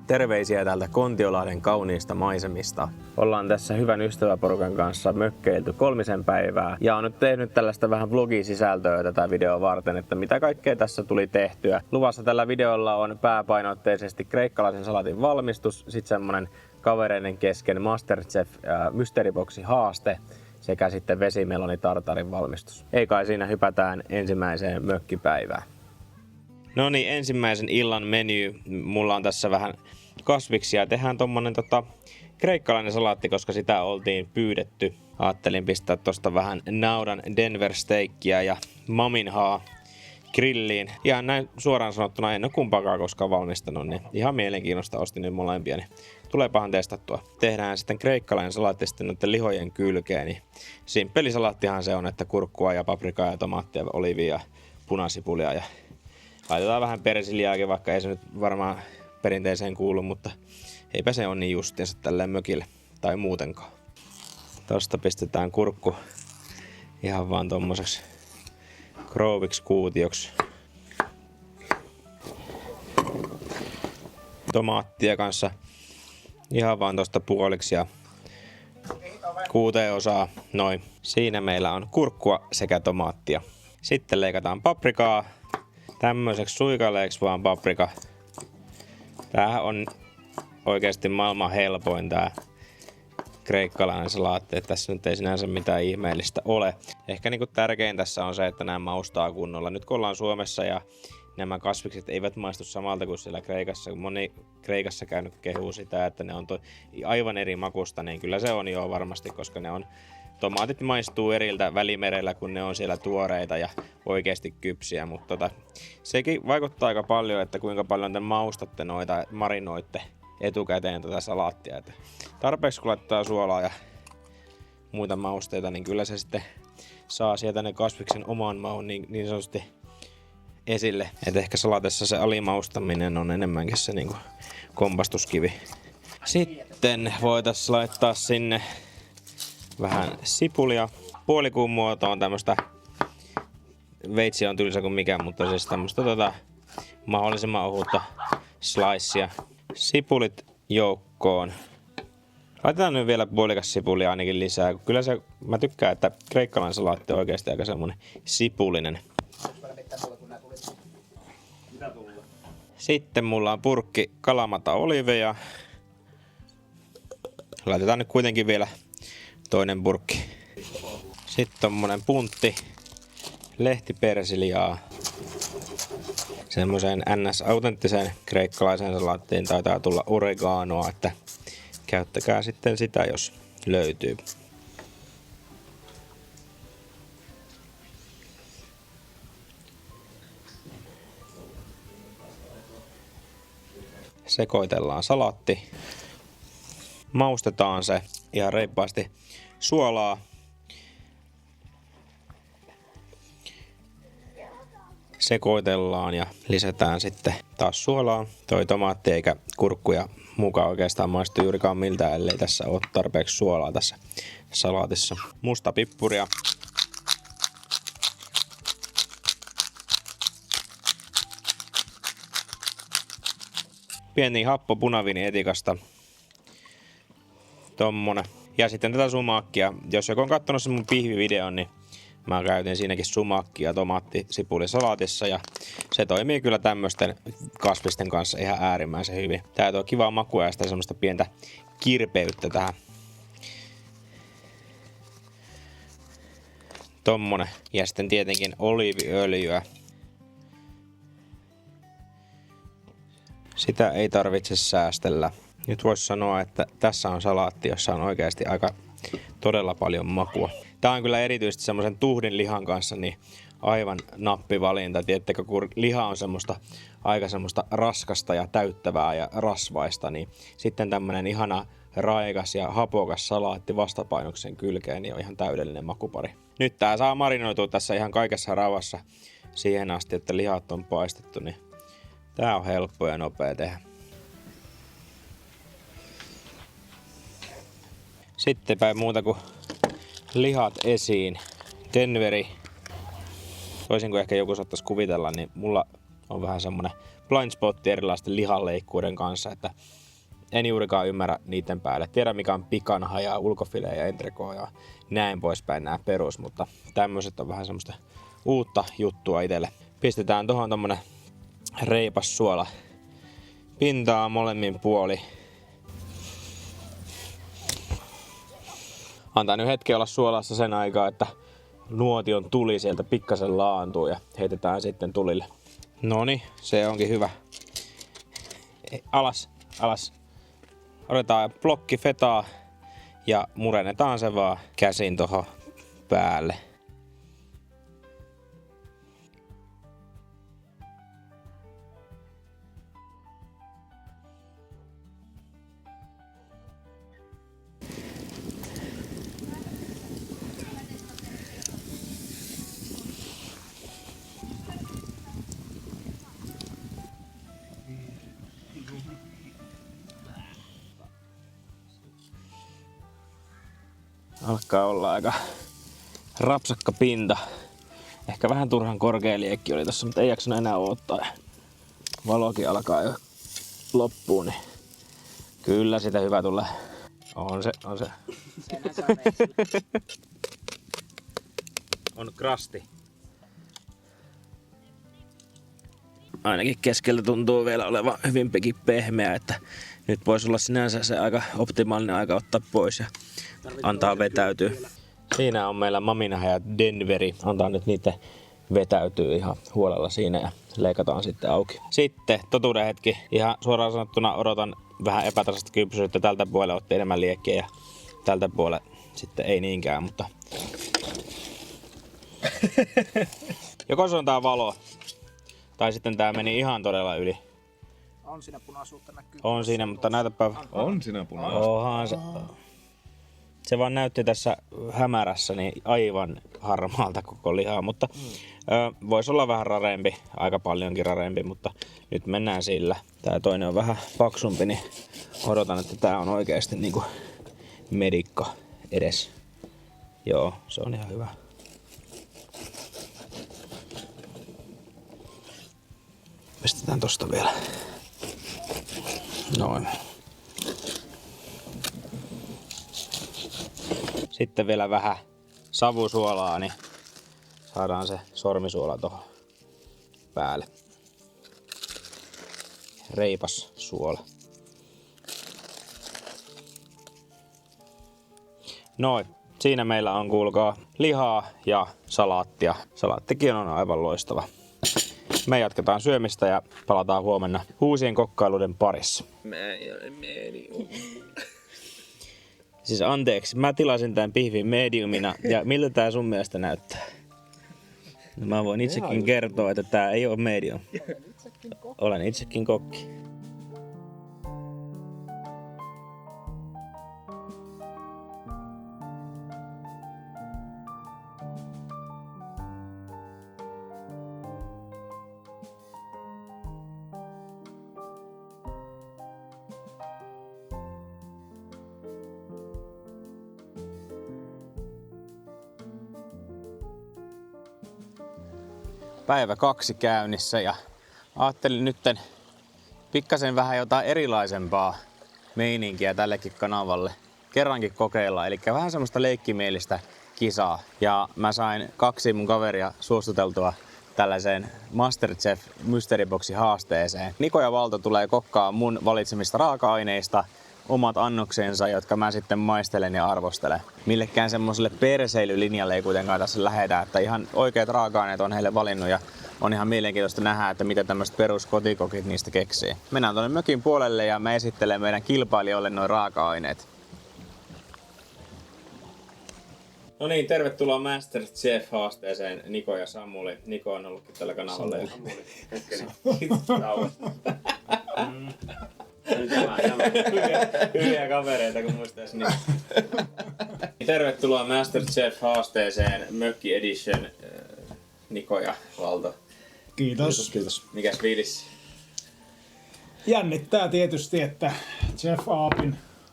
Terveisiä täältä Kontiolahden kauniista maisemista. Ollaan tässä hyvän ystäväporukan kanssa mökkeilty 3 päivää ja on nyt tehnyt tällaista vähän vlogisisältöä tätä videoa varten, että mitä kaikkea tässä tuli tehtyä. Luvassa tällä videolla on pääpainotteisesti kreikkalaisen salatin valmistus, sitten semmonen kavereiden kesken Masterchef Mysteryboxi haaste sekä sitten vesimeloni tartarin valmistus. Ei kai siinä, hypätään ensimmäiseen mökkipäivään. No niin, ensimmäisen illan menu. Mulla on tässä vähän kasviksia. Tehdään tommonen kreikkalainen salaatti, koska sitä oltiin pyydetty. Ajattelin pistää tosta vähän naudan Denver steikkiä ja maminhaa grilliin. Ja näin suoraan sanottuna en ole kumpaakaan koskaan valmistanut, niin ihan mielenkiinnosta ostin nyt molempia, niin tuleepahan testattua. Tehdään sitten kreikkalainen salaatti sitten noiden lihojen kylkeen, niin simppeli salaattihan se on, että kurkkua ja paprikaa ja tomaattia, olivia ja punasipulia ja laitetaan vähän persiliaakin, vaikka ei se nyt varmaan perinteiseen kuulu, mutta eipä se on niin justiinsa tälleen mökille tai muutenkaan. Tosta pistetään kurkku ihan vaan tommoseksi krouviksi kuutioksi. Tomaattia kanssa ihan vaan tosta puoliksi ja 6 osaa, noin. Siinä meillä on kurkkua sekä tomaattia. Sitten leikataan paprikaa. Tämmöiseksi suikaleeksi vaan paprika. Tämähän on oikeasti maailman helpoin tää kreikkalainen salaatti. Tässä nyt ei sinänsä mitään ihmeellistä ole. Ehkä niinku tärkein tässä on se, että nämä maustaa kunnolla. Nyt kun ollaan Suomessa ja nämä kasvikset eivät maistu samalta kuin siellä Kreikassa. Kun moni Kreikassa käynyt kehuu sitä, että ne on aivan eri makusta, niin kyllä se on jo varmasti, koska ne on tomaatit maistuu eriltä Välimerellä, kun ne on siellä tuoreita ja oikeasti kypsiä, mutta sekin vaikuttaa aika paljon, että kuinka paljon te maustatte noita, marinoitte etukäteen tätä salaattia. Että tarpeeksi kun laittaa suolaa ja muita mausteita, niin kyllä se sitten saa sieltä ne kasviksen oman maun niin sanotusti esille. Et ehkä salatessa se alimaustaminen on enemmänkin se niinku kompastuskivi. Sitten voitaisiin laittaa sinne vähän sipulia. Puolikuun muoto on tämmöstä, veitsi on tylsä kuin mikä, mutta siis tämmöstä mahdollisimman ohutta slicea. Sipulit joukkoon. Laitetaan nyt vielä puolikas sipulia ainakin lisää. Kyllä se, mä tykkään, että kreikkalainen salaatti on oikeasti aika semmonen sipulinen. Sitten mulla on purkki kalamata oliveja. Laitetaan nyt kuitenkin vielä toinen purkki. Sitten tommonen puntti lehtipersiliaa. Semmoiseen NS-autenttiseen kreikkalaiseen salaattiin taitaa tulla oreganoa, että käyttäkää sitten sitä, jos löytyy. Sekoitellaan salaatti. Maustetaan se ihan reippaasti suolaa. Sekoitellaan ja lisätään sitten taas suolaa. Toi tomaatti eikä kurkku ja muukaan oikeastaan maistu juurikaan miltään, ellei tässä ole tarpeeksi suolaa tässä salaatissa. Musta pippuria. Pieni happo punaviini etikasta. Tommonen. Ja sitten tätä sumakkia. Jos joku on katsonut sen mun pihvivideon, niin mä käytin siinäkin sumakkia tomaattisipuli-salaatissa ja se toimii kyllä tämmöisten kasvisten kanssa ihan äärimmäisen hyvin. Tää tuo kivaa makua ja sitä semmoista pientä kirpeyttä tähän. Tommonen. Ja sitten tietenkin oliiviöljyä. Sitä ei tarvitse säästellä. Nyt voisi sanoa, että tässä on salaatti, jossa on oikeasti aika todella paljon makua. Tää on kyllä erityisesti semmoisen tuhdin lihan kanssa niin aivan nappivalinta. Tiedättekö, kun liha on aika semmoista raskasta ja täyttävää ja rasvaista, niin sitten tämmönen ihana raikas ja hapokas salaatti vastapainoksen kylkeen niin on ihan täydellinen makupari. Nyt tää saa marinoitua tässä ihan kaikessa rauhassa siihen asti, että lihat on paistettu, niin tää on helppo ja nopea tehdä. Sittenpä muuta kuin lihat esiin. Denveri. Toisin kuin ehkä joku saattaisi kuvitella, niin mulla on vähän semmonen blind spotti erilaisten lihanleikkuuden kanssa, että en juurikaan ymmärrä niiden päälle. Tiedän mikä on pikanha ja ulkofile ja entrecot ja näin poispäin nämä perus, mutta tämmöiset on vähän semmoista uutta juttua itselle. Pistetään tohon tommonen reipas suola pintaa molemmin puoli. Antaa nyt hetki olla suolassa sen aikaa, että nuotion tuli sieltä pikkasen laantuu ja heitetään sitten tulille. Noni, se onkin hyvä. Alas, alas. Otetaan blokki fetaa ja murennetaan se vaan käsin tohon päälle. Alkaa olla aika rapsakka pinta. Ehkä vähän turhan korkea liekki oli tossa, mutta ei jaksanut enää odottaa. Valokin alkaa jo loppuun, niin kyllä sitä hyvä tulee. On se. On krasti. Ainakin keskeltä tuntuu vielä olevan hyvinkin pehmeä, että nyt voisi olla sinänsä se aika optimaalinen aika ottaa pois ja antaa vetäytyä. Siinä on meillä Maminaha ja Denveri. Antaa nyt niitä vetäytyy ihan huolella siinä ja leikataan sitten auki. Sitten totuuden hetki. Ihan suoraan sanottuna odotan vähän epätasaista kypsyyttä. Tältä puolella otti enemmän liekkiä ja tältä puolella sitten ei niinkään, mutta joko se on tää valo tai sitten tää meni ihan todella yli. On siinä punaisuutta näkyy. On siinä, mutta näytäpä. On siinä punaisuutta. Onhan se. Se vaan näytti tässä hämärässä niin aivan harmaalta koko lihaa, mutta voisi olla vähän rareempi, aika paljonkin rareempi, mutta nyt mennään sillä. Tää toinen on vähän paksumpi, niin odotan, että tää on oikeasti niinku medikka edes. Joo, se on ihan hyvä. Pistetään tosta vielä. Noin. Sitten vielä vähän savusuolaa, niin saadaan se sormisuola tuohon päälle. Reipas suola. Noin, siinä meillä on kuulkaa lihaa ja salaattia. Salaattikin on aivan loistava. Me jatketaan syömistä ja palataan huomenna uusien kokkailuiden parissa. Mä en ole medium. Siis anteeksi, mä tilasin tämän pihvin mediumina ja miltä tää sun mielestä näyttää? No mä voin itsekin kertoa, että tää ei oo medium. Olen itsekin kokki. Päivä 2 käynnissä ja ajattelin nytten pikkasen vähän jotain erilaisempaa meininkiä tällekin kanavalle kerrankin kokeilla. Eli vähän semmoista leikkimielistä kisaa. Ja mä sain 2 mun kaveria suostuteltua tällaiseen Masterchef Mystery Boxin haasteeseen. Niko ja Valto tulee kokkaa mun valitsemista raaka-aineista omat annoksensa, jotka mä sitten maistelen ja arvostelen. Millekään semmoselle perseilylinjalle ei kuitenkaan tässä lähdetä, että ihan oikeat raaka-aineet on heille valinnut ja on ihan mielenkiintoista nähdä, että mitä tämmöiset peruskotikokit niistä keksii. Mennään tuonne mökin puolelle ja mä esittelen meidän kilpailijoille noin raaka-aineet. No niin, tervetuloa Masterchef-haasteeseen Niko ja Samuli. Niko on ollutkin tällä kanavalla. Hyviä kavereita, kun muistais niin. Tervetuloa Masterchef-haasteeseen Mökki Edition, Niko ja Valto. Kiitos. Kiitos. Mikäs fiilis? Jännittää tietysti, että Jeff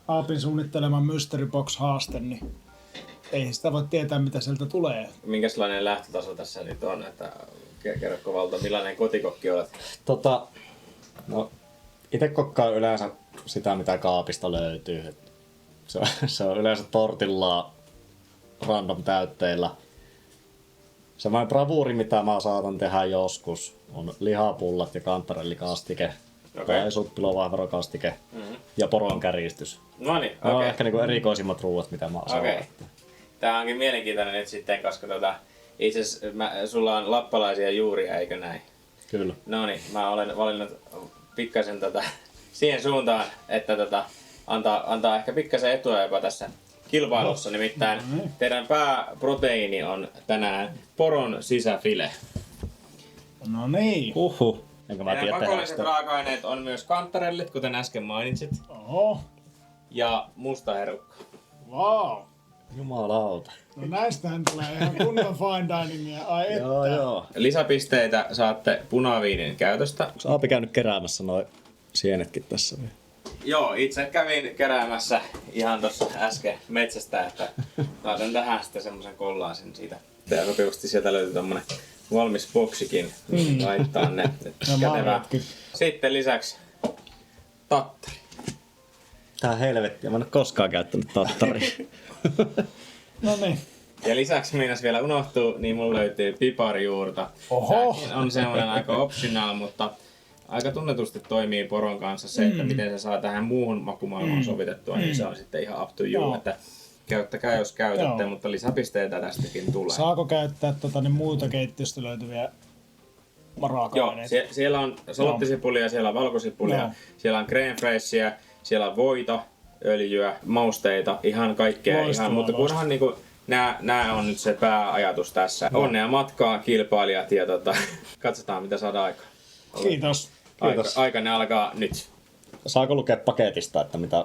Aapin suunnittelema Mystery Box -haaste, niin ei sitä voi tietää, mitä sieltä tulee. Minkälainen lähtötaso tässä nyt on, että kerrotko Valto, millainen kotikokki olet? No, itse kokkaan yleensä sitä, mitä kaapista löytyy. Se on yleensä tortilla random täytteillä. Semmoinen bravuuri, mitä mä saatan tehdä joskus, on lihapullat ja kantarellikastike. Tai suppilovahverokastike ja poronkäristys. Noniin, Ne on okei. ehkä niinku erikoisimmat ruuat, mitä mä osaan. Okei. Tää onkin mielenkiintoinen nyt sitten, koska itse asiassa sulla on lappalaisia juuria, eikö näin? Kyllä. Noniin, mä olen valinnut pikkasen siihen suuntaan, että antaa ehkä pikkasen etua jopa tässä kilpailussa. Nimittäin teidän pääproteiini on tänään poron sisäfile. No niin. Enkä mä Teidän tiedä tehdä pakolliset sitä. raaka-aineet on myös kantarellit, kuten äsken mainitsit, Oho. ja musta herukka. Wow. Jumalauta. No näistähän tulee ihan kunnon fine diningia. Ai että. Joo. Lisäpisteitä saatte punaviinin käytöstä. Onko Aapi käynyt keräämässä noi sienetkin tässä vielä? Joo, itse kävin keräämässä ihan tuossa äsken metsästä, että laitan tähän sitten semmosen kollaasin siitä. Ja sopivasti sieltä löytyy tommonen valmis boksikin, laittaa ne. No Kätevää. marjatkin. Sitten lisäksi tattari. Tää helvetti, mä en oo koskaan käyttänyt tattaria. No niin. Ja lisäksi meinas vielä unohtuu, niin mulla löytyy piparijuurta. Oho. Tämäkin on semmoinen aika optional, mutta aika tunnetusti toimii poron kanssa se, että miten se saa tähän muuhun makumaailmaan sovitettua, niin se on sitten ihan up to you, Joo. että käyttäkää jos käytätte, Joo. mutta lisäpisteitä tästäkin tulee. Saako käyttää muuta keittiöstä löytyviä Joo, raaka-aineita? siellä on salattisipulia, siellä on valkosipulia, Joo. siellä on crème fraîchea, siellä on voita, öljyä, mausteita, ihan kaikkea. Loistavaa, Mutta kunhan niinku, nämä on nyt se pääajatus tässä. Onnea matkaa kilpailijat ja katsotaan mitä saadaan aikaan. Kiitos. Aika ne alkaa nyt. Saako lukea paketista, että mitä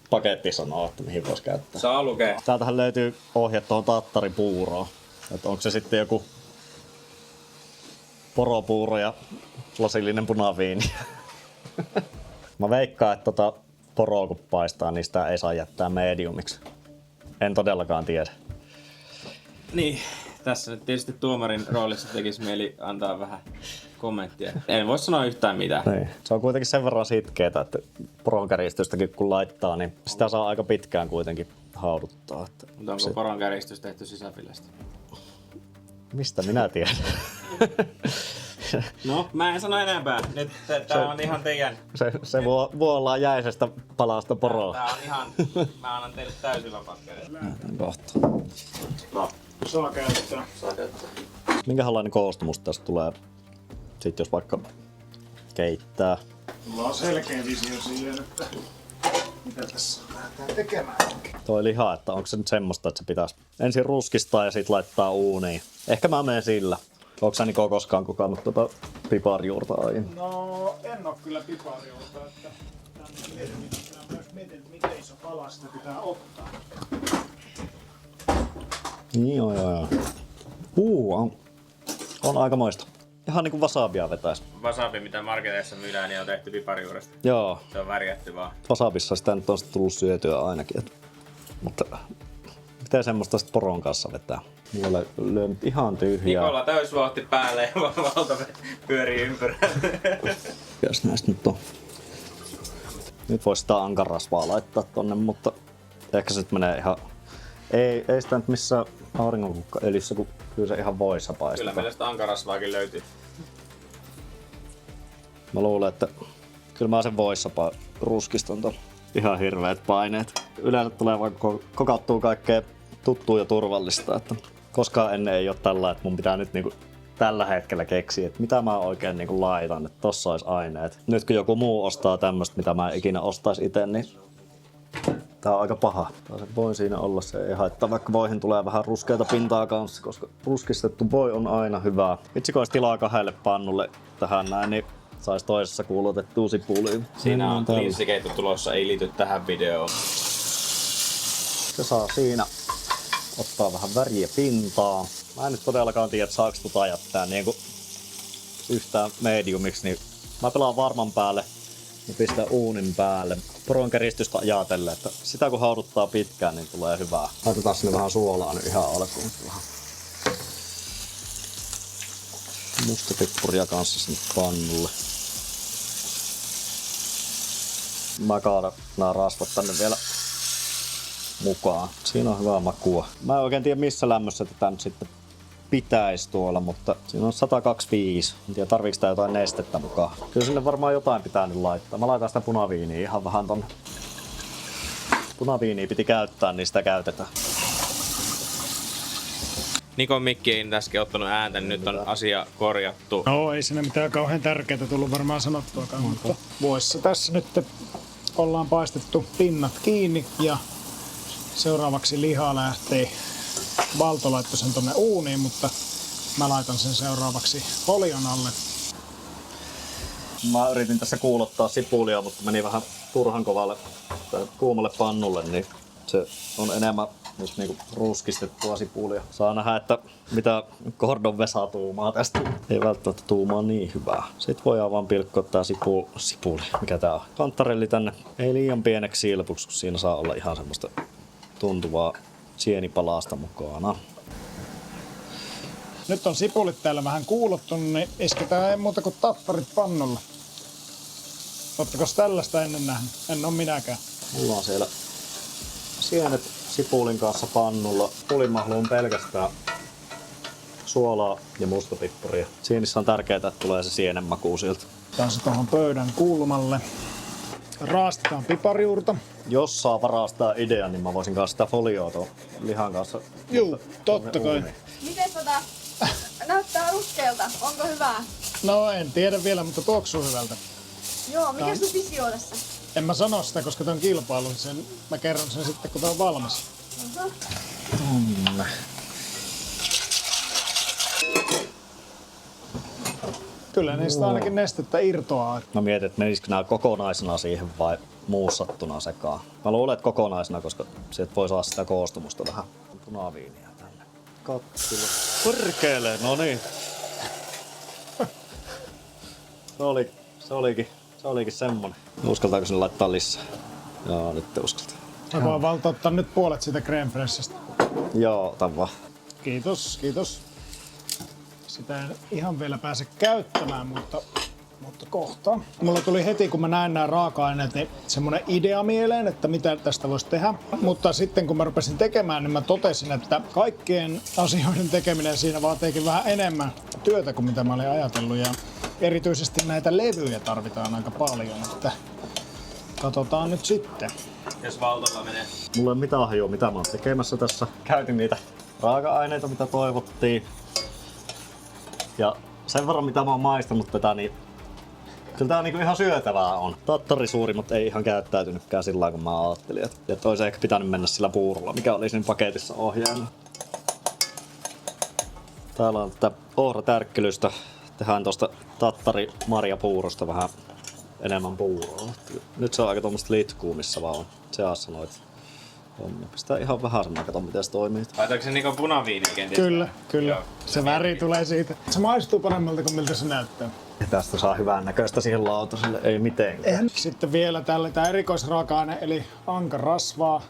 paketti sanoo, että mihin voisi käyttää? Saa lukea. Täältähän löytyy ohje tuohon tattaripuuroon. Että onko se sitten joku poropuuro ja lasillinen punaviini. Mä veikkaan, että poroa kun paistaa, niin sitä ei saa jättää mediumiksi. En todellakaan tiedä. Niin, tässä nyt tietysti tuomarin roolissa tekisi mieli antaa vähän kommenttia. En voi sanoa yhtään mitään. Niin. Se on kuitenkin sen verran sitkeetä, että poronkäristystäkin kun laittaa, niin sitä saa aika pitkään kuitenkin hauduttaa. Että Mutta onko poron käristys tehty sisäfilestä? mistä minä tiedän? No, mä en sano enempää. Nyt tää on ihan teidän. se vuollaan jäisestä palasta poroa. Tää on ihan, mä annan teille täysin vapaat kädet. Kohta. No, Saa käyttää. saa käyttää. Minkälainen koostumus tästä tulee, sit jos vaikka keittää? Mulla on selkeä visio siihen, että mitä tässä lähdetään tekemään. Toi liha, että onko se nyt semmoista, että se pitäisi ensin ruskistaa ja sit laittaa uuniin. Ehkä mä menen sillä. Onko sä Niko koskaan kokannut piparjuurta aiemmin? No, en oo kyllä pipariolta, että pitää myös mietin, että miten iso pala sitä pitää ottaa. Niin joo. On aikamoista. Ihan niinku wasabia vetäis. Wasabi, mitä marketeissa myydään, niin on tehty piparijuuresta. Joo, Se on värjätty vaan. wasabissa sitä nyt on sit tullut syötyä ainakin. Mutta miten semmoista sit poron kanssa vetää? Mulla lyö nyt ihan tyhjää. Nikolla täysvauhti päälle ja valta pyörii ympyrää. Mikäs näistä nyt on? Nyt vois sitä ankarasvaa laittaa tonne, mutta ehkä se nyt menee ihan... Ei sitä nyt missään auringonkukkaöljyssä, kun kyllä se ihan voissa paistaa. Kyllä meillä sitä ankarasvaakin löytyy. Mä luulen, että kyllä mä sen voissa ruskistan ton. Ihan hirveet paineet. Yleensä tulee vaan kokattua kaikkea tuttua ja turvallista. Että koskaan ennen ei ole tällä, että mun pitää nyt niinku tällä hetkellä keksiä, että mitä mä oikein niinku laitan, että tossa olisi aineet. Nyt kun joku muu ostaa tämmöstä, mitä mä en ikinä ostais ite, niin tää on aika paha. Se voi siinä olla, se ei haittaa, vaikka voihin tulee vähän ruskeata pintaa kanssa, koska ruskistettu voi on aina hyvää. Vitsi kun olisi tilaa 2 pannulle tähän näin, niin sais toisessa kuulutettua sipuliin. Siinä on linssikeitto tulossa, ei liity tähän videoon. Se saa siinä ottaa vähän väriä pintaa. Mä en nyt todellakaan tiedä, että saaks jättää niinku yhtään mediumiksi, niin mä pelaan varman päälle ja pistän uunin päälle. poronkeristystä ajatellen, että sitä kun hauduttaa pitkään, niin tulee hyvää. Laitetaan sinne vähän suolaa nyt ihan alkuun. Mustapippuria kanssa sinne pannulle. Mä kaadan nämä rasvat tänne vielä mukaan. Siinä on hyvää makua. Mä en oikein tiedä missä lämmössä tätä nyt sitten pitäisi tuolla, mutta siinä on 125. En tiedä tarviiko tää jotain nestettä mukaan. Kyllä sinne varmaan jotain pitää nyt laittaa. Mä laitan sitä punaviiniä ihan vähän tonne. Punaviiniä piti käyttää, niin sitä käytetään. Nikon mikki ei äsken ottanut ääntä, niin nyt on asia korjattu. No ei siinä mitään kauhean tärkeää tullut varmaan sanottuakaan, mutta vuodessa tässä nyt ollaan paistettu pinnat kiinni ja seuraavaksi liha lähtee. Valto laittoi sen tonne uuniin, mutta mä laitan sen seuraavaksi folion alle. Mä yritin tässä kuulottaa sipulia, mutta meni vähän turhan kovalle tai kuumalle pannulle, niin se on enemmän just niinku ruskistettua sipulia. Saa nähdä, että mitä Gordon Vesa tuumaa tästä. Ei välttämättä tuumaa niin hyvää. Sitten voidaan vaan pilkkoa tää sipuli. Mikä tää on? Kantarelli tänne. Ei liian pieneksi silpuksi, kun siinä saa olla ihan semmoista tuntuvaa sienipalasta mukana. Nyt on sipulit täällä vähän kuulottu, niin isketään ei muuta kuin tattarit pannulle. Ootteko tällaista ennen nähnyt? En oo minäkään. Mulla on siellä sienet sipulin kanssa pannulla. Pulimahluun pelkästään suolaa ja mustapippuria. Sienissä on tärkeää, että tulee se sienen maku sieltä. Tää on se tuohon pöydän kulmalle. Raastetaan piparijuurta. Jos saa varastaa idean, niin mä voisin kanssa sitä folioa tuon lihan kanssa. Juu, totta kai. Miten näyttää ruskealta? Onko hyvää? No en tiedä vielä, mutta tuoksuu hyvältä. Joo, mikä sun visio tässä? En mä sano sitä, koska tää on kilpailu. Mä kerron sen sitten, kun tää on valmis. Kyllä niistä ainakin nestettä irtoaa. Mä mietin, että menisikö nää kokonaisena siihen vai muussattuna sekaan. Mä luulen, että kokonaisena, koska sieltä voi saada sitä koostumusta vähän. Punaviiniä tänne. Kattila. Perkele, no niin. Se olikin semmonen. Uskaltaako sinne laittaa lisää? Joo, nyt te uskaltaa. Mä voin valta ottaa nyt puolet siitä crème freshistä. Joo, otan vaan. Kiitos, kiitos. Sitä en ihan vielä pääse käyttämään, mutta kohta. Mulla tuli heti, kun mä näin nämä raaka-aineet, niin semmonen idea mieleen, että mitä tästä voisi tehdä. Mutta sitten kun mä rupesin tekemään, niin mä totesin, että kaikkien asioiden tekeminen siinä vaatiikin vähän enemmän työtä kuin mitä mä olin ajatellut. Ja erityisesti näitä levyjä tarvitaan aika paljon, että katsotaan nyt sitten. Jos Valtolla menee. Mulla ei mitään hajua, mitä mä oon tekemässä tässä. Käytin niitä raaka-aineita, mitä toivottiin. Ja sen verran, mitä mä oon maistanut tätä, niin kyllä tää niinku ihan syötävää on. Tattari suuri, mutta ei ihan käyttäytynytkään sillä lailla, kun mä ajattelin. Että olisi ehkä pitänyt mennä sillä puurolla, mikä oli siinä paketissa ohjeena. Täällä on tätä ohratärkkelystä. Tehdään tosta tattari marjapuurosta vähän enemmän puuroa. Nyt se on aika tuommoista litkuu, missä vaan on seassa noita. Pistää ihan vähän sen kato miten se toimii. Laitaanko se niinku punaviiniä kenties? Kyllä. Joo. Se väri tulee siitä. Se maistuu paremmalta kuin miltä se näyttää. Ja tästä saa hyvän näköistä siihen lautaselle, ei mitenkään. Sitten vielä tämä erikoisraaka-aine eli ankarasvaa,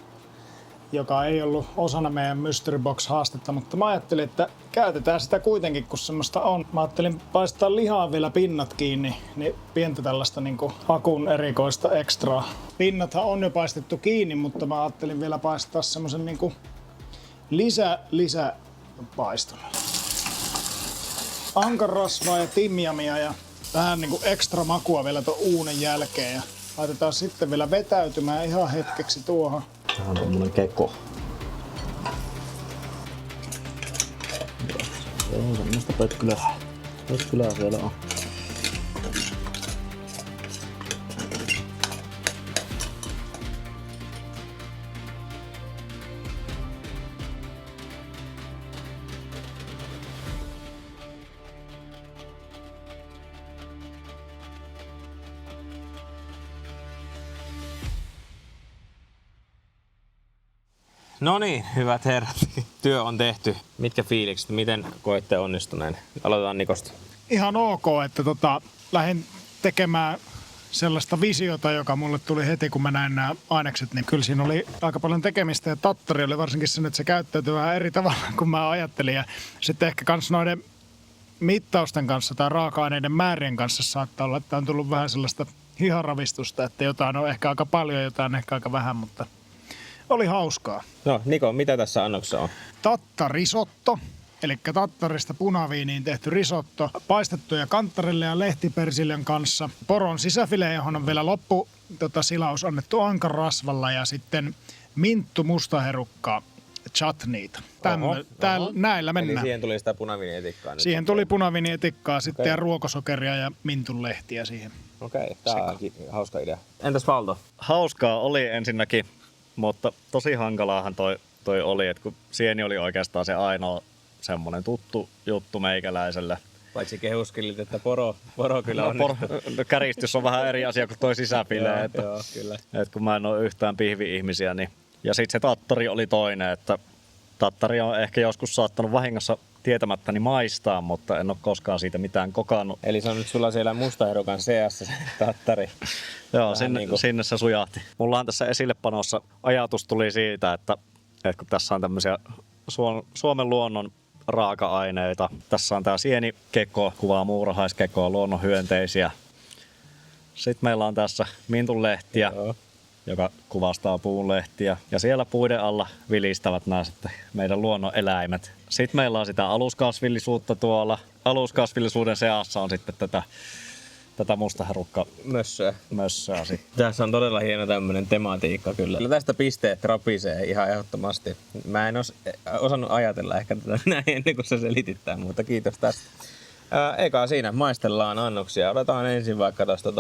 joka ei ollut osana meidän Mystery Box-haastetta, mutta mä ajattelin, että käytetään sitä kuitenkin, kun semmoista on. Mä ajattelin paistaa lihaa vielä pinnat kiinni, niin pientä tällaista niinku hakun erikoista ekstraa. Pinnathan on jo paistettu kiinni, mutta mä ajattelin vielä paistaa semmoisen niinku lisä paiston. Ankarasvaa ja timjamia ja vähän niinku ekstra makua vielä tuon uunen jälkeen. Ja laitetaan sitten vielä vetäytymään ihan hetkeksi tuohon. Tää on tommonen keko. Joo, semmoista pötkylää. Pötkylää siellä on. No niin, hyvät herrat. Työ on tehty. Mitkä fiilikset? Miten koette onnistuneen? Aloitetaan Nikosta. Ihan ok, että lähdin tekemään sellaista visiota, joka mulle tuli heti, kun mä näin nämä ainekset, niin kyllä siinä oli aika paljon tekemistä ja tattari oli varsinkin sen, että se käyttäytyi vähän eri tavalla kuin mä ajattelin. Ja sitten ehkä kans noiden mittausten kanssa tai raaka-aineiden määrien kanssa saattaa olla, että on tullut vähän sellaista hiharavistusta, että jotain on ehkä aika paljon, jotain ehkä aika vähän, mutta oli hauskaa. No Niko, mitä tässä annoksessa on? Tattarisotto, eli tattarista punaviiniin tehty risotto, paistettuja kanttarille ja lehtipersiljan kanssa. Poron sisäfile, johon on vielä silaus annettu ankarasvalla ja sitten minttu mustaherukkaa, chutneyta. Näillä mennään. Eli siihen tuli sitä punaviinietikkaa nyt. Siihen tuli punaviinietikkaa sitten ja ruokosokeria ja mintun lehtiä siihen. Okei, tää on hauska idea. Entäs Valto? Hauskaa oli ensinnäkin, mutta tosi hankalaahan toi oli, että kun sieni oli oikeastaan se ainoa semmoinen tuttu juttu meikäläiselle. Paitsi kehuskelit, että poro kyllä on. Käristys on vähän eri asia kuin toi sisäfile. Joo, kyllä. Että kun mä en ole yhtään pihvi-ihmisiä, niin... Ja sitten se tattari oli toinen, että tattari on ehkä joskus saattanut vahingossa tietämättäni maistaa, mutta en ole koskaan siitä mitään kokannut. Eli se on nyt sulla siellä mustaherukan seassa se tattari. Joo, sinne se sujahti. Mullahan tässä esillepanossa ajatus tuli siitä, että kun tässä on tämmöisiä Suomen luonnon raaka-aineita. Tässä on tää sienikeko, kuvaa muurahaiskekoa, luonnonhyönteisiä. Sitten meillä on tässä mintunlehtiä, joka kuvastaa puunlehtiä. Ja siellä puiden alla vilistävät nämä sitten meidän luonnon eläimet. Sitten meillä on sitä aluskasvillisuutta tuolla. Aluskasvillisuuden seassa on sitten tätä mustaherukka mössöä sitten. Tässä on todella hieno tämmönen tematiikka kyllä. Kyllä tästä pisteet rapisee ihan ehdottomasti. Mä en osannut ajatella ehkä tätä näin ennen kuin sä selitit tämän, mutta kiitos tästä. Eikä siinä, maistellaan annoksia. Otetaan ensin vaikka tosta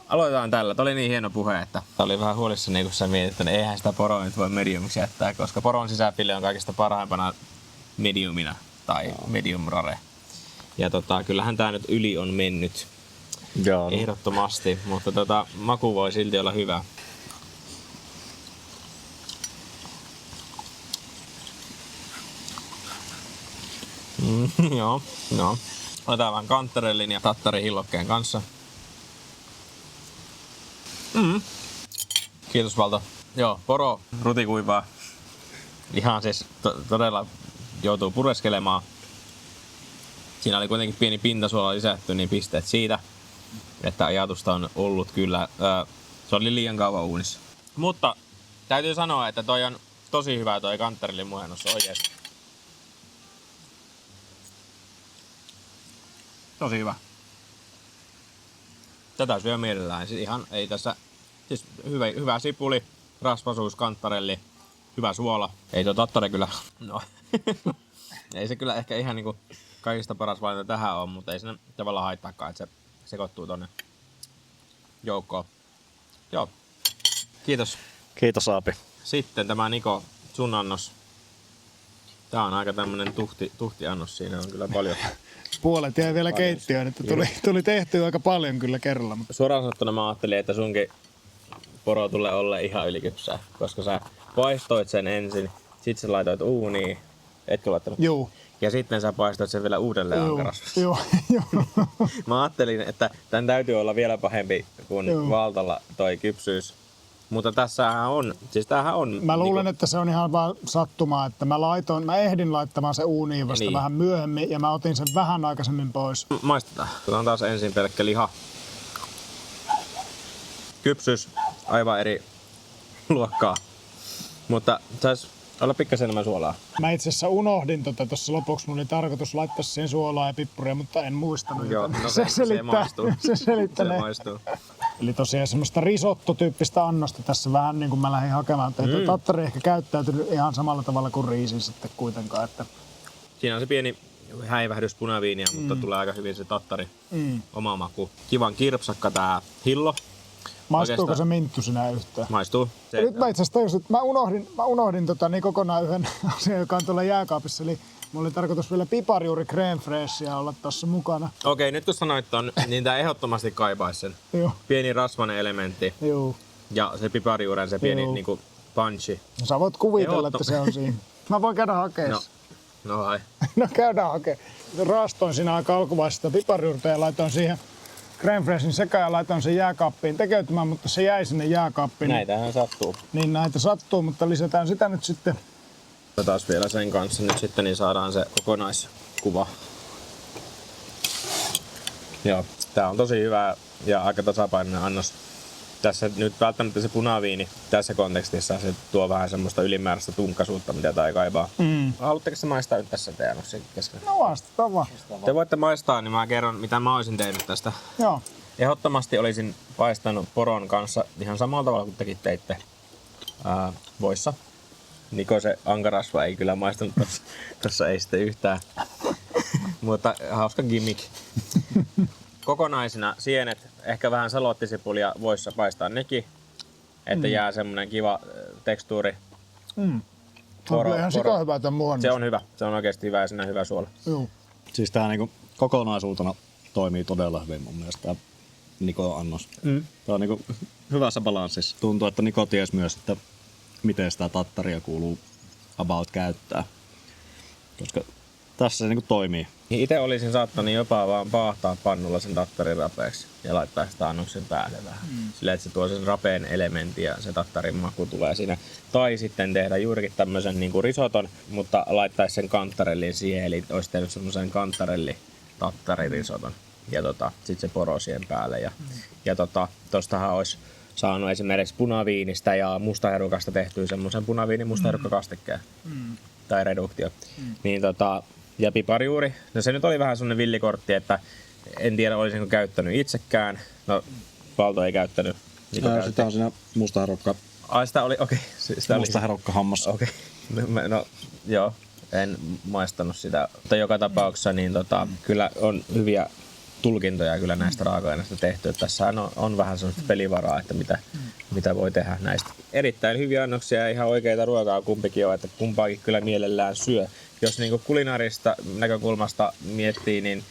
Aloitetaan tällä. Tämä oli niin hieno puhe, että oli vähän huolissani, kun sä mietit, että eihän sitä poroa nyt voi mediumiksi jättää, koska poron sisäfille on kaikista parhaimpana mediumina tai medium rare. Ja kyllähän tää nyt yli on mennyt. Joo. Ehdottomasti, mutta maku voi silti olla hyvä. Joo. Otetaan vähän kanttarellin ja tattarihillokkeen kanssa. Kiitos Valto. Joo, poro rutikuivaa. Ihan siis todella joutuu pureskelemaan. Siinä oli kuitenkin pieni pintasuola lisätty, niin pisteet siitä, että ajatusta on ollut kyllä. Se oli liian kauan uunissa. Mutta täytyy sanoa, että toi on tosi hyvä toi kanttarellin muhennus oikeesti. Tosi hyvä. Tätä syö mielellään. Siis ihan ei tässä... Siis hyvä sipuli, rasvasuus, kanttarelli, hyvä suola. Ei tuo tattari kyllä... No. Ei se kyllä ehkä ihan niinku kaikista paras valinta tähän on, mutta ei siinä tavallaan haittaakaan, että se sekoittuu tonne joukkoon. Joo. Kiitos. Kiitos Aapi. Sitten tämä Niko, sun annos. Tää on aika tämmönen tuhti-annos, siinä on kyllä paljon. Puolet jäi vielä keittiöön, että tuli tehtyä aika paljon kyllä kerralla. Suoraan sanottuna mä ajattelin, että sunkin poro tulee olla ihan ylikypsää, koska sä paistoit sen ensin, sit sä laitoit uuniin, etkö laittanut? Joo. Ja sitten sä paistoit sen vielä uudelleen ankarassa. Joo. Mä ajattelin, että tän täytyy olla vielä pahempi kuin Valtolla toi kypsyys. Mutta tässähän on, siis tämähän on... Mä luulen, että se on ihan vaan sattumaa, että mä ehdin laittamaan se uuniin vasta vähän myöhemmin ja mä otin sen vähän aikaisemmin pois. Maistetaan. Otetaan taas ensin pelkkä liha. Kypsyys, aivan eri luokkaa. Mutta sais olla pikkasen enemmän suolaa. Mä itse asiassa unohdin tuossa lopuksi. Mulla oli tarkoitus laittaa siihen suolaa ja pippuria, mutta en muistanut. Joo, no se maistuu. Se selittää. Se maistuu. Eli tosiaan semmoista risotto-tyyppistä annosta tässä vähän niin kuin mä lähdin hakemaan. Tuo tattari ehkä käyttäytynyt ihan samalla tavalla kuin riisin sitten kuitenkaan. Että... Siinä on se pieni häivähdys punaviiniä, mutta tulee aika hyvin se tattari. Oma maku. Kivan kirpsakka tää hillo. Maistuuko se minttu sinä yhtään? Maistuu. Nyt mä itse asiassa tajusin, että mä unohdin niin kokonaan yhden asian, joka on tuolla jääkaapissa. Eli mulla oli tarkoitus vielä piparjuuri crème fraîchea olla tuossa mukana. Okei, nyt kun sanoit ton, niin tää ehdottomasti kaipaisi sen. Joo. Pieni rasvainen elementti. Joo. Ja se piparjuuren se pieni niinku punchi. No, sä voit kuvitella, että se on siinä. Mä voin käydä hakemaan. No vai. No käydään hakemaan. Raastoin siinä aika alkuvaiheessa piparjuurta ja laitoin siihen crème freishin sekaan ja laitoin sen jääkaappiin tekeytymään, mutta se jäi sinne jääkaappiin. Näitähän sattuu. Niin näitä sattuu, mutta lisätään sitä nyt sitten. Otetaan vielä sen kanssa nyt sitten, niin saadaan se kokonaiskuva. Joo, tää on tosi hyvä ja aika tasapainoinen annos. Tässä nyt välttämättä se punaviini tässä kontekstissa se tuo vähän semmoista ylimääräistä tunkkaisuutta, mitä tää kaipaa. Haluatteko se maistaa nyt tässä teidän keskellä? No vastataan vaan. Te voitte maistaa, niin mä kerron mitä mä olisin tehnyt tästä. Joo. Ehdottomasti olisin paistanut poron kanssa ihan samalla tavalla kuin tekin teitte voissa. Niko se ankarasva ei kyllä maistanut tossa ei sitten yhtään. Mutta hauska gimmick. Kokonaisina sienet, ehkä vähän salottisipulia voissa paistaa nekin, että jää semmonen kiva tekstuuri. On ihan sika hyvä tämän muun. Se on hyvä, se on oikeesti hyvä ja siinä on hyvä suola. Joo. Siis tää niinku kokonaisuutena toimii todella hyvin mun mielestä tää Nikon annos. Tää on niinku hyvässä balanssissa. Tuntuu, että Niko ties myös, että miten sitä tattaria kuuluu about käyttää. Koska tässä se niinku toimii. Niin ite olisin saattanut jopa vaan paahtaa pannulla sen tattarin rapeeksi ja laittaa sitä annoksen päälle vähän. Silleen, että se tuo sen rapeen elementin ja se tattarin maku tulee siinä. Tai sitten tehdä juurikin tämmösen niinku risoton, mutta laittaisi sen kantarellin siihen, eli olisi tehnyt semmosen kantarelli tattaririsoton. Ja sit se poro siihen päälle. Ja tostahan olisi saanut esimerkiksi punaviinistä ja mustaherukasta tehtyä semmosen punaviinin mustaherukkakastikkeen. Tai reduktio. Niin ja piparijuuri. No se nyt oli vähän semmonen villikortti, että en tiedä olisinko käyttänyt itsekään. No Valto ei käyttänyt. Sitä on siinä mustaherukka. Ai sitä oli, okei. Okay. Mustaherukka hammassa. Okei. Okay. No joo, en maistanut sitä. Mutta joka tapauksessa niin kyllä on hyviä tulkintoja kyllä näistä raaka-aineista tehty. Tässä on vähän semmoista pelivaraa, että mitä voi tehdä näistä. Erittäin hyviä annoksia ja ihan oikeita ruokaa kumpikin on, että kumpaakin kyllä mielellään syö. Jos niinku kulinaarista näkökulmasta miettii, niin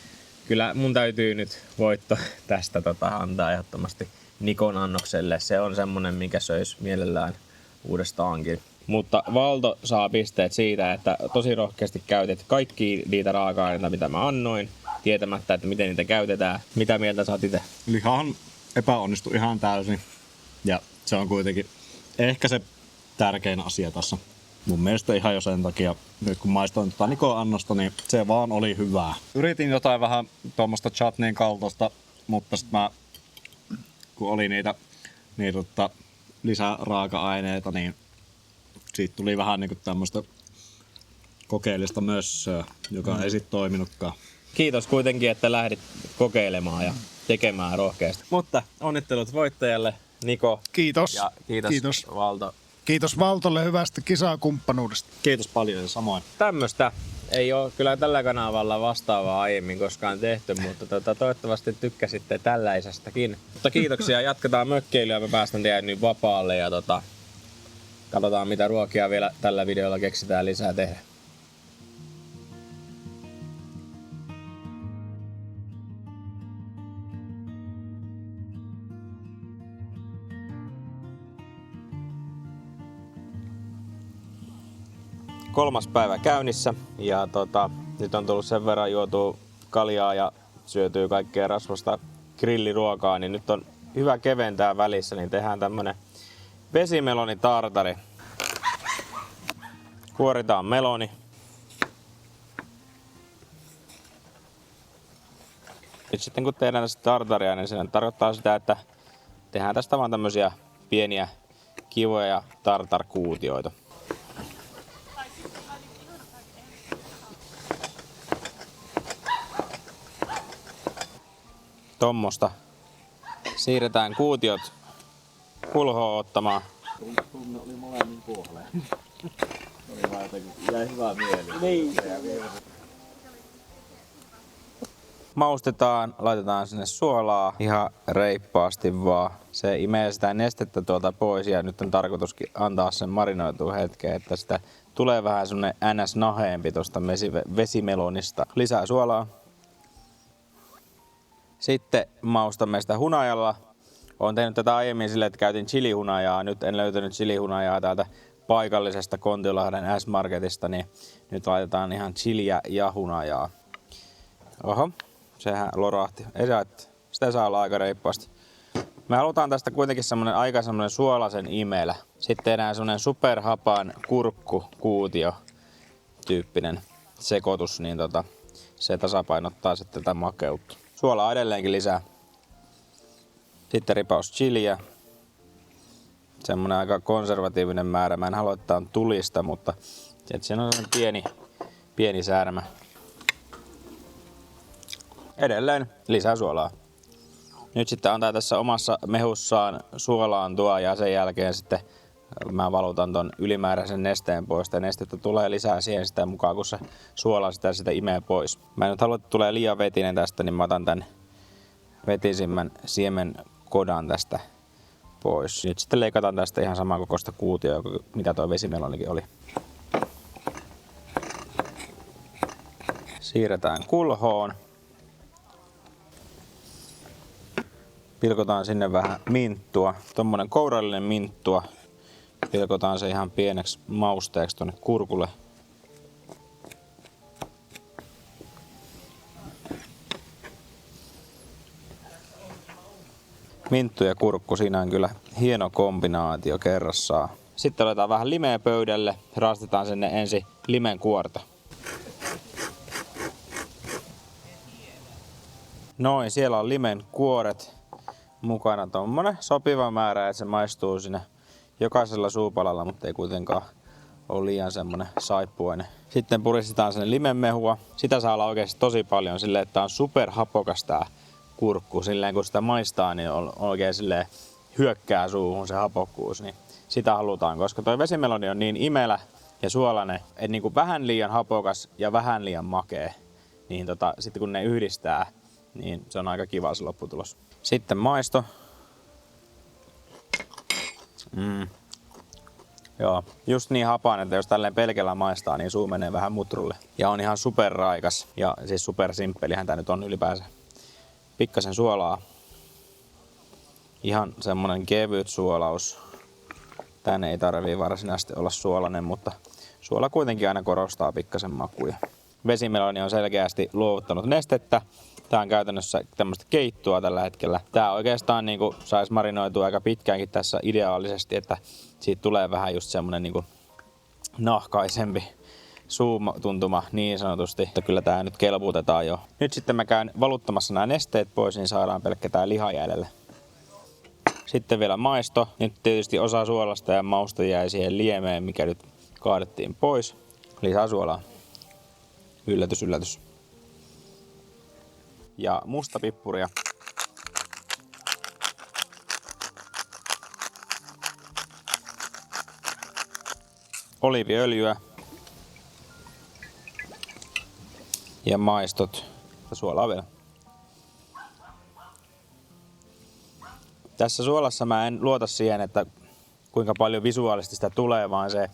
kyllä mun täytyy nyt voitto tästä antaa ehdottomasti Nikon annokselle. Se on semmonen, minkä söisi mielellään uudestaankin. Mutta Valto saa pisteet siitä, että tosi rohkeasti käytit kaikki niitä raaka-aineita, mitä mä annoin, tietämättä, että miten niitä käytetään. Mitä mieltä sä oot itse? Lihahan epäonnistui ihan täysin. Ja se on kuitenkin ehkä se tärkein asia tässä. Mun mielestä ihan jo sen takia, nyt kun maistoin Nikon annosta, niin se vaan oli hyvää. Yritin jotain vähän tuommoista chutneyn kaltoista, mutta sitten mä, kun oli niitä lisäraaka-aineita, niin siitä tuli vähän niinku tämmöistä kokeellista mössöä, joka ei sit toiminutkaan. Kiitos kuitenkin, että lähdit kokeilemaan ja tekemään rohkeasti. Mutta onnittelut voittajalle, Niko. Kiitos. Ja kiitos. Valto. Kiitos Valtolle hyvästä kisakumppanuudesta. Kiitos paljon ja samoin. Tämmöstä ei ole kyllä tällä kanavalla vastaavaa aiemmin koskaan tehty, mutta toivottavasti tykkäsitte tällaisestakin. Mutta kiitoksia, jatketaan mökkeilyä, me päästään teidän nyt vapaalle ja katsotaan mitä ruokia vielä tällä videolla keksitään lisää tehdä. Kolmas päivä käynnissä ja nyt on tullut sen verran juotua kaljaa ja syötyy kaikkea rasvasta grilliruokaa, niin nyt on hyvä keventää välissä, niin tehdään tämmönen vesimelonitartari. Kuoritaan meloni. Nyt sitten kun tehdään tästä tartaria, niin se tarkoittaa sitä, että tehdään tästä vaan tämmösiä pieniä kivoja tartarkuutioita. Tommosta. Siirretään kuutiot kulhoon ottamaan. Tunne oli molemmin puoleen. Oli vaan jotenkin, jäi hyvää mieli. Niin. Maustetaan, laitetaan sinne suolaa ihan reippaasti vaan. Se imee sitä nestettä tuolta pois ja nyt on tarkoituskin antaa sen marinoitua hetken, että sitä tulee vähän semmonen NS-naheempi tosta vesimelonista. Lisää suolaa. Sitten maustamme sitä hunajalla. Olen tehnyt tätä aiemmin silleen, että käytin chilihunajaa. Nyt en löytänyt chilihunajaa täältä paikallisesta Kontiolahden S-Marketista, niin nyt laitetaan ihan chiliä ja hunajaa. Oho, sehän lorahti. Ei saa, Sitä saa olla aika reippaasti. Me halutaan tästä kuitenkin aika semmonen suolaisen imelä. Sitten tehdään semmonen superhapan kurkkukuutio tyyppinen sekoitus, niin se tasapainottaa sitten tätä makeutta. Suolaa edelleenkin lisää. Sitten ripaus chiliä. Semmonen aika konservatiivinen määrä. Mä en halua, että on tulista, mutta siinä on semmonen pieni särmä. Edelleen lisää suolaa. Nyt sitten antaa tässä omassa mehussaan suolaantua ja sen jälkeen sitten mä valutan ton ylimääräisen nesteen pois. Ja nestettä tulee lisää siihen sitä mukaan, kun se suola sitä imee pois. Mä en nyt halua, että tulee liian vetinen tästä, niin mä otan tän vetisimmän siemenkodan tästä pois. Nyt sitten leikataan tästä ihan saman kokoista kuutioa, mitä toi vesimelonikin oli. Siirretään kulhoon. Pilkotaan sinne vähän minttua. Tommonen kourallinen minttua. Pilkotaan se ihan pieneksi mausteeksi tonne kurkulle. Minttu ja kurkku, siinä on kyllä hieno kombinaatio kerrassaan. Sitten otetaan vähän limeä pöydälle. Raastetaan sinne ensin limen kuorta. Noin, siellä on limen kuoret mukana, tommonen sopiva määrä, että se maistuu sinne jokaisella suupalalla, mutta ei kuitenkaan ole liian semmonen saippuainen. Sitten puristetaan sinne limenmehua. Sitä saa olla oikeasti tosi paljon silleen, että on superhapokas tää kurkku. Silleen kun sitä maistaa, niin on oikein silleen hyökkää suuhun se hapokkuus. Niin sitä halutaan, koska toi vesimeloni on niin imelä ja suolainen, että niinku vähän liian hapokas ja vähän liian makea. Niin sitten kun ne yhdistää, niin se on aika kiva se lopputulos. Sitten maisto. Joo, just niin hapan, että jos tälleen pelkällä maistaa, niin suu menee vähän mutrulle. Ja on ihan superraikas ja siis supersimppelihän tää nyt on ylipäänsä. Pikkasen suolaa. Ihan semmonen kevyt suolaus. Tän ei tarvii varsinaisesti olla suolainen, mutta suola kuitenkin aina korostaa pikkasen makuja. Vesimeloni on selkeästi luovuttanut nestettä. Tää on käytännössä tämmöistä keittoa tällä hetkellä. Tää oikeastaan niinku sais marinoitua aika pitkäänkin tässä ideaalisesti, että siitä tulee vähän just semmonen niinku nahkaisempi suutuntuma niin sanotusti. Mutta kyllä tää nyt kelpuutetaan jo. Nyt sitten mä käyn valuttamassa nämä nesteet pois, niin saadaan pelkkä tää liha jäljelle. Sitten vielä maisto. Nyt tietysti osa suolasta ja mausta jäi siihen liemeen, mikä nyt kaadettiin pois. Lisää suolaa. Yllätys, yllätys. Ja mustapippuria. Oliiviöljyä. Ja maistot. Ja suolaa vielä. Tässä suolassa mä en luota siihen, että kuinka paljon visuaalisesti sitä tulee, vaan se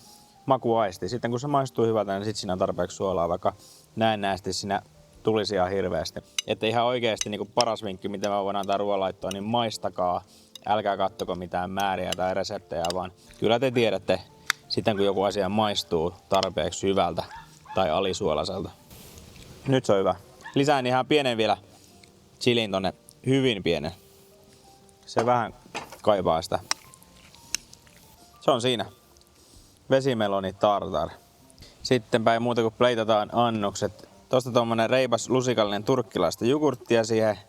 makuaisti. Sitten kun se maistuu hyvältä, niin sit siinä on tarpeeksi suolaa, vaikka näennäisesti siinä tulisi ihan hirveästi. Että ihan oikeasti niin kuin paras vinkki, mitä mä voin antaa ruoanlaittoon, niin maistakaa. Älkää kattoko mitään määriä tai reseptejä, vaan kyllä te tiedätte sitten, kun joku asia maistuu tarpeeksi hyvältä tai alisuolaiselta. Nyt se on hyvä. Lisään ihan pienen vielä chilin tonne, hyvin pienen. Se vähän kaipaa sitä. Se on siinä. Vesimeloni tartar. Sittenpä ei muuta kuin pleitataan annokset. Tosta tommonen reipas lusikallinen turkkilaista jogurttia siihen.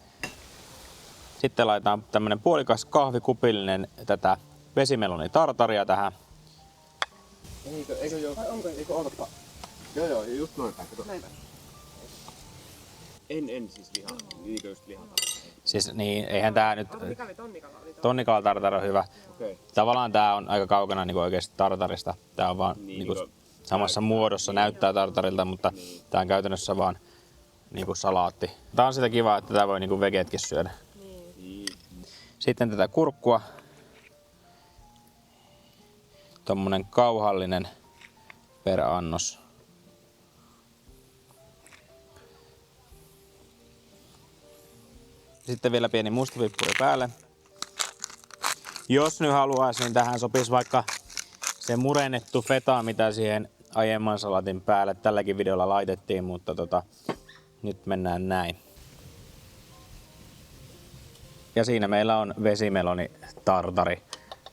Sitten laitetaan tämmönen puolikas kahvikupillinen tätä vesimeloni tartaria tähän. Eikö odottaa? Joo, just noin päin. En siis lihaa. Niinkö just lihaa? Siis niin, eihän tää nyt... Tonnikala tartar on hyvä. Okay. Tavallaan tää on aika kaukana niinku oikeesti tartarista. Tää on vaan niinku samassa muodossa näyttää tartarilta, mutta tää on käytännössä vaan niinku salaatti. Tää on sitä kivaa, että tää voi niinku vegetkin syödä. Sitten tätä kurkkua. Tommonen kauhallinen per annos. Sitten vielä pieni mustapippuri päälle. Jos nyt haluaisin, niin tähän sopisi vaikka se murennettu feta, mitä siihen aiemman salatin päälle tälläkin videolla laitettiin, mutta nyt mennään näin. Ja siinä meillä on vesimeloni tartari.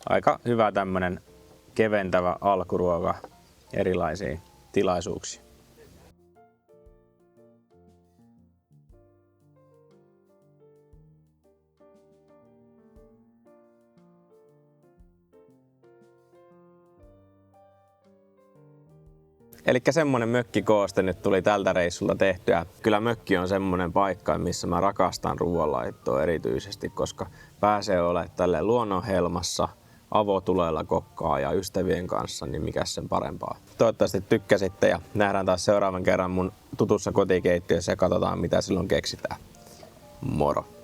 Aika hyvä tämmönen keventävä alkuruoka erilaisiin tilaisuuksiin. Elikkä semmonen mökkikooste nyt tuli tältä reissulta tehtyä. Kyllä mökki on semmonen paikka, missä mä rakastan ruoanlaittoa erityisesti, koska pääsee olemaan tälle luonnonhelmassa, avotulella kokkaa ja ystävien kanssa, niin mikä sen parempaa. Toivottavasti tykkäsitte ja nähdään taas seuraavan kerran mun tutussa kotikeittiössä ja katsotaan mitä silloin keksitään. Moro!